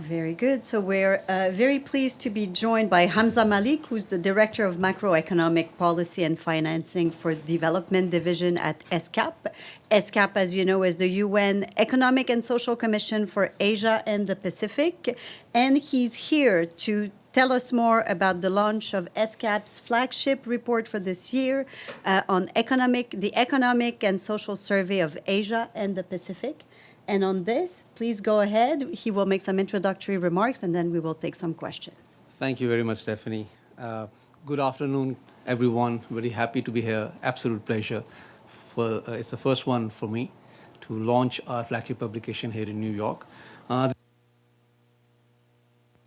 Very good. So we're very pleased to be joined by Hamza Malik, who's the Director of Macroeconomic Policy and Financing for Development Division at ESCAP. ESCAP, as you know, is the UN Economic and Social Commission for Asia and the Pacific. And he's here to tell us more about the launch of ESCAP's flagship report for this year on the Economic and Social Survey of Asia and the Pacific. And on this, please go ahead. He will make some introductory remarks, and then we will take some questions. Thank you very much, Stephanie. Good afternoon, everyone. Very happy to be here. Absolute pleasure. It's the first one for me to launch our flagship publication here in New York.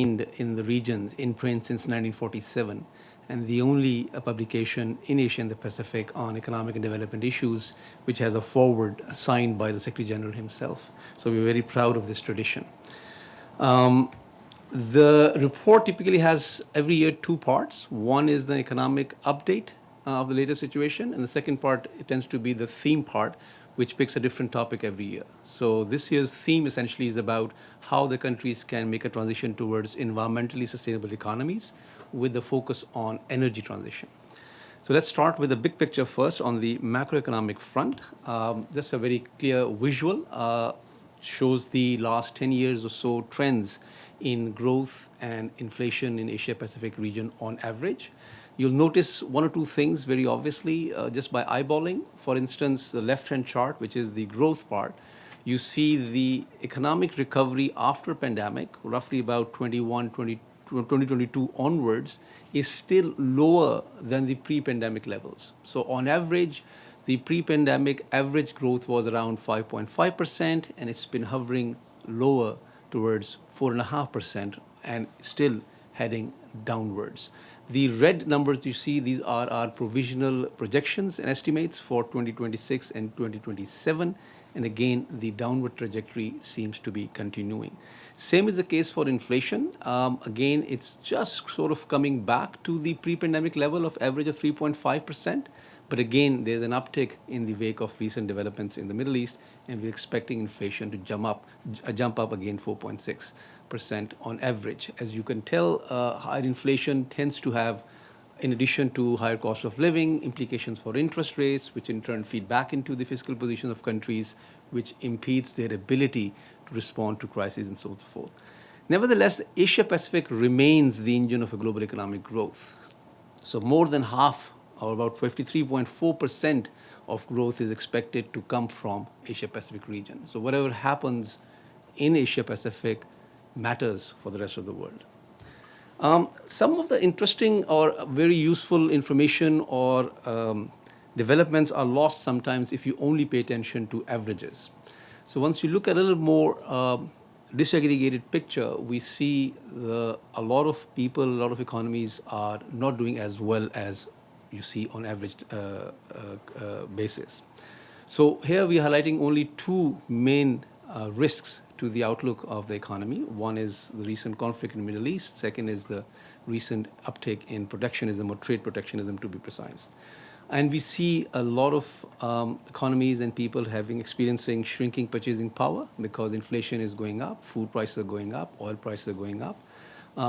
In the regions, in print since 1947, and the only publication in Asia and the Pacific on economic and development issues, which has a foreword signed by the Secretary General himself. So we're very proud of this tradition. The report typically has every year two parts. One is the economic update of the latest situation, and the second part, it tends to be the theme part, which picks a different topic every year. So this year's theme essentially is about how the countries can make a transition towards environmentally sustainable economies with the focus on energy transition. So let's start with the big picture first on the macroeconomic front. Just a very clear visual shows the last 10 years or so trends in growth and inflation in Asia-Pacific region on average. You'll notice one or two things very obviously just by eyeballing. For instance, the left-hand chart, which is the growth part, you see the economic recovery after pandemic, roughly about 2022 onwards, is still lower than the pre-pandemic levels. So on average, the pre-pandemic average growth was around 5.5%, and it's been hovering lower towards 4.5% and still heading downwards. The red numbers you see, these are our provisional projections and estimates for 2026 and 2027. And again, the downward trajectory seems to be continuing. Same is the case for inflation. Again, it's just sort of coming back to the pre-pandemic level of average of 3.5%. But again, there's an uptick in the wake of recent developments in the Middle East, and we're expecting inflation to jump up again 4.6% on average. As you can tell, higher inflation tends to have, in addition to higher cost of living, implications for interest rates, which in turn feed back into the fiscal position of countries, which impedes their ability to respond to crises and so forth. Nevertheless, Asia-Pacific remains the engine of a global economic growth. So more than half, or about 53.4% of growth is expected to come from Asia-Pacific region. So whatever happens in Asia-Pacific matters for the rest of the world. Some of the interesting or very useful information or developments are lost sometimes if you only pay attention to averages. So once you look at a little more disaggregated picture, we see a lot of people, a lot of economies are not doing as well as you see on average basis. So here we are highlighting only two main risks to the outlook of the economy. One is the recent conflict in the Middle East. Second is the recent uptake in protectionism or trade protectionism, to be precise. And we see a lot of economies and people experiencing shrinking purchasing power because inflation is going up, food prices are going up, oil prices are going up.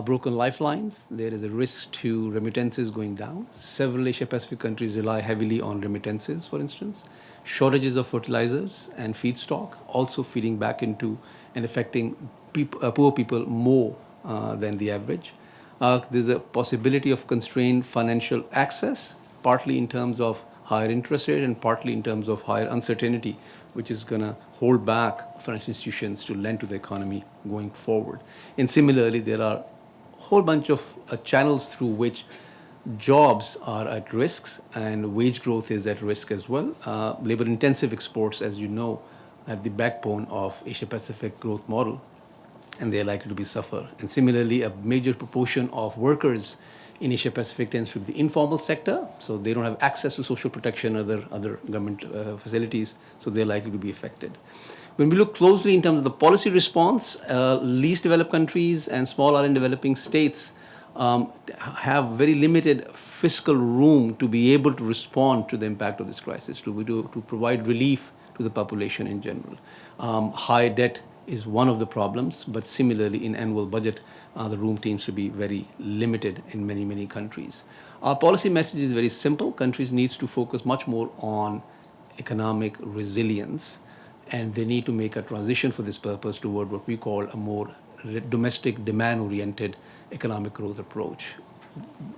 Broken lifelines, there is a risk to remittances going down. Several Asia-Pacific countries rely heavily on remittances, for instance. Shortages of fertilizers and feedstock also feeding back into and affecting poor people more than the average. There's a possibility of constrained financial access, partly in terms of higher interest rate and partly in terms of higher uncertainty, which is going to hold back financial institutions to lend to the economy going forward. And similarly, there are a whole bunch of channels through which jobs are at risks and wage growth is at risk as well. Labor-intensive exports, as you know, have the backbone of Asia-Pacific growth model, and they're likely to be suffer. And similarly, a major proportion of workers in Asia-Pacific tends to be the informal sector, so they don't have access to social protection or other government facilities, so they're likely to be affected. When we look closely in terms of the policy response, least developed countries and small island developing states have very limited fiscal room to be able to respond to the impact of this crisis, to provide relief to the population in general. High debt is one of the problems, but similarly in annual budget, the room tends to be very limited in many, many countries. Our policy message is very simple. Countries needs to focus much more on economic resilience, and they need to make a transition for this purpose toward what we call a more domestic demand-oriented economic growth approach,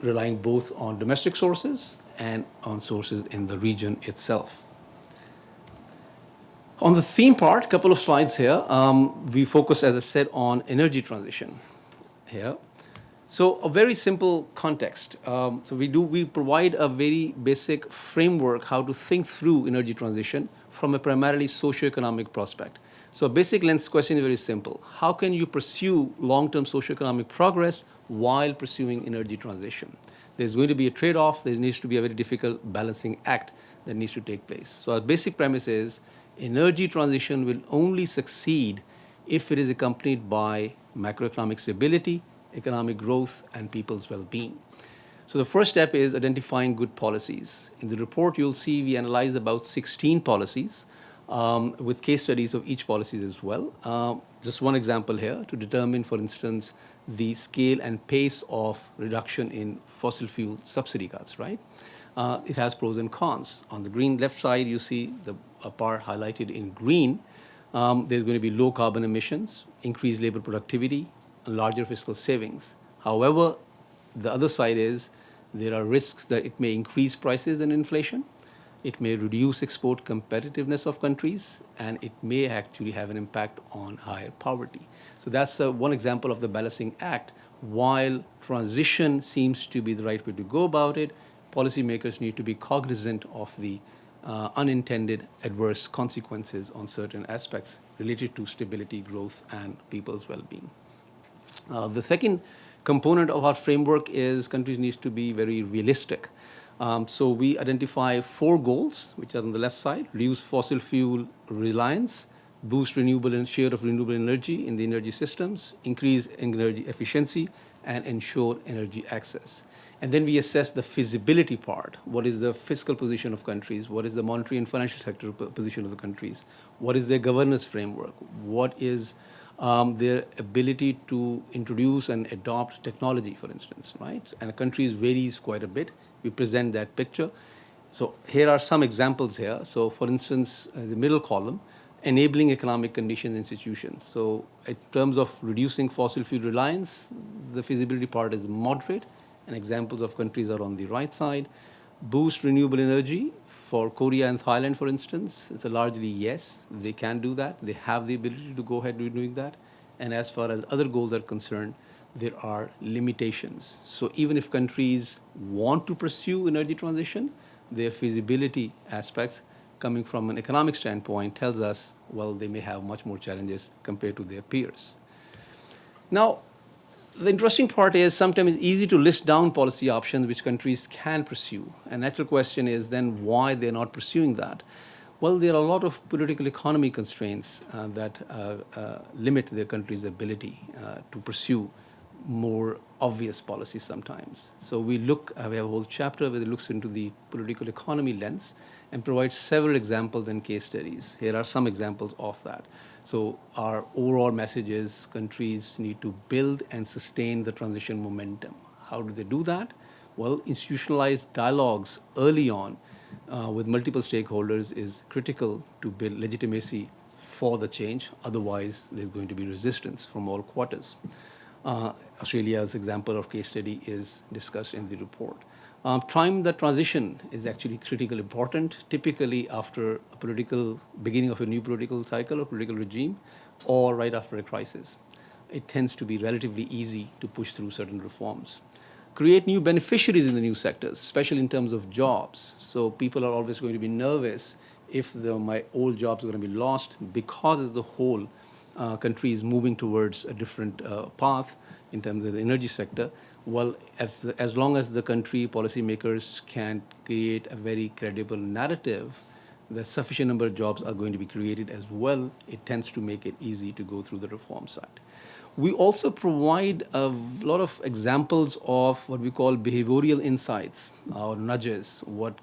relying both on domestic sources and on sources in the region itself. On the theme part, a couple of slides here. We focus, as I said, on energy transition here. So a very simple context. We provide a very basic framework how to think through energy transition from a primarily socioeconomic prospect. So a basic lens question is very simple. How can you pursue long-term socioeconomic progress while pursuing energy transition? There's going to be a trade-off. There needs to be a very difficult balancing act that needs to take place. So our basic premise is energy transition will only succeed if it is accompanied by macroeconomic stability, economic growth, and people's well-being. So the first step is identifying good policies. In the report, you'll see we analyzed about 16 policies with case studies of each policy as well. Just one example here to determine, for instance, the scale and pace of reduction in fossil fuel subsidy cuts, right? It has pros and cons. On the green left side, you see a part highlighted in green. There's going to be low carbon emissions, increased labor productivity, and larger fiscal savings. However, the other side is there are risks that it may increase prices and inflation, it may reduce export competitiveness of countries, and it may actually have an impact on higher poverty. So that's one example of the balancing act. While transition seems to be the right way to go about it, policymakers need to be cognizant of the unintended adverse consequences on certain aspects related to stability, growth, and people's well-being. The second component of our framework is countries need to be very realistic. So we identify 4 goals, which are on the left side: reduce fossil fuel reliance, boost share of renewable energy in the energy systems, increase energy efficiency, and ensure energy access. And then we assess the feasibility part. What is the fiscal position of countries? What is the monetary and financial sector position of the countries? What is their governance framework? What is their ability to introduce and adopt technology, for instance, right? And countries varies quite a bit. We present that picture. So here are some examples here. So for instance, the middle column, enabling economic conditions and institutions. So in terms of reducing fossil fuel reliance, the feasibility part is moderate, and examples of countries are on the right side. Boost renewable energy. For Korea and Thailand, for instance, it's a largely yes, they can do that. They have the ability to go ahead with doing that. And as far as other goals are concerned, there are limitations. So even if countries want to pursue energy transition, their feasibility aspects coming from an economic standpoint tells us, well, they may have much more challenges compared to their peers. Now, the interesting part is sometimes it's easy to list down policy options which countries can pursue. A natural question is then why they're not pursuing that. Well, there are a lot of political economy constraints that limit their country's ability to pursue more obvious policies sometimes. So we have a whole chapter where it looks into the political economy lens and provides several examples and case studies. Here are some examples of that. So our overall message is countries need to build and sustain the transition momentum. How do they do that? Well, institutionalized dialogues early on with multiple stakeholders is critical to build legitimacy for the change. Otherwise, there's going to be resistance from all quarters. Australia's example of case study is discussed in the report. Time the transition is actually critically important, typically after a beginning of a new political cycle or political regime, or right after a crisis. It tends to be relatively easy to push through certain reforms. Create new beneficiaries in the new sectors, especially in terms of jobs. So people are always going to be nervous if my old jobs are going to be lost because the whole country is moving towards a different path in terms of the energy sector. Well, as long as the country policymakers can create a very credible narrative that sufficient number of jobs are going to be created as well, it tends to make it easy to go through the reform side. We also provide a lot of examples of what we call behavioral insights or nudges, what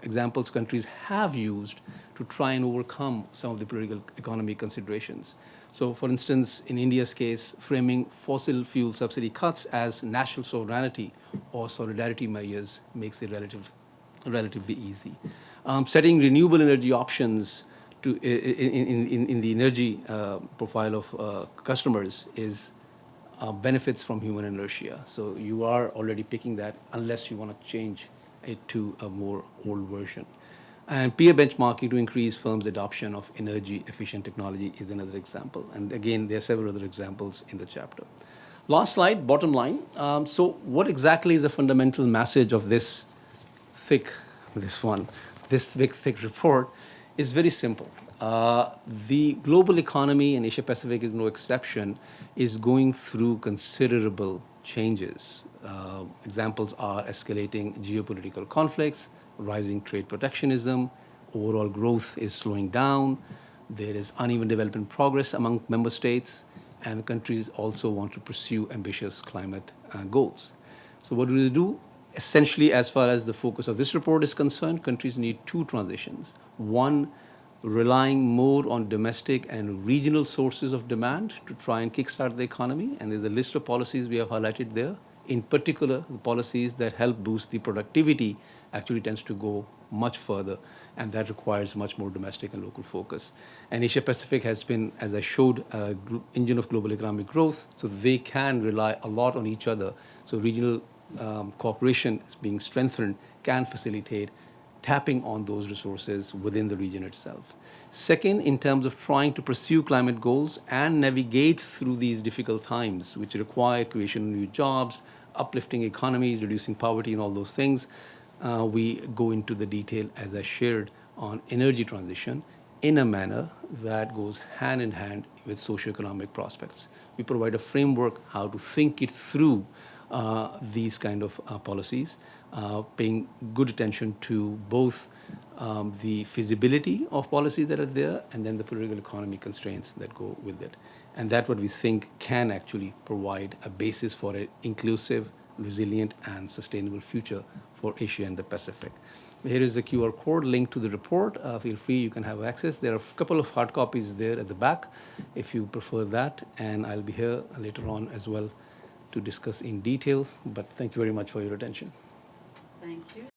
examples countries have used to try and overcome some of the political economy considerations. So, for instance, in India's case, framing fossil fuel subsidy cuts as national sovereignty or solidarity measures makes it relatively easy. Setting renewable energy options in the energy profile of customers is benefits from human inertia. So you are already picking that unless you want to change it to a more old version. And peer benchmarking to increase firms' adoption of energy efficient technology is another example. And again, there are several other examples in the chapter. Last slide, bottom line. So what exactly is the fundamental message of this thick report is very simple. The global economy, and Asia Pacific is no exception, is going through considerable changes. Examples are escalating geopolitical conflicts, rising trade protectionism, overall growth is slowing down, there is uneven development progress among member states, and countries also want to pursue ambitious climate goals. So what do they do? Essentially, as far as the focus of this report is concerned, countries need two transitions. One, relying more on domestic and regional sources of demand to try and kickstart the economy. And there's a list of policies we have highlighted there. In particular, the policies that help boost the productivity actually tends to go much further, and that requires much more domestic and local focus. And Asia Pacific has been, as I showed, an engine of global economic growth, so they can rely a lot on each other. So regional cooperation being strengthened can facilitate tapping on those resources within the region itself. Second, in terms of trying to pursue climate goals and navigate through these difficult times, which require creation of new jobs, uplifting economies, reducing poverty, and all those things, we go into the detail, as I shared, on energy transition in a manner that goes hand in hand with socioeconomic prospects. We provide a framework how to think it through these kind of policies, paying good attention to both the feasibility of policies that are there and then the political economy constraints that go with it. And that's what we think can actually provide a basis for an inclusive, resilient, and sustainable future for Asia and the Pacific. Here is the QR code linked to the report. Feel free, you can have access. There are a couple of hard copies there at the back if you prefer that. And I'll be here later on as well to discuss in detail. But thank you very much for your attention. Thank you.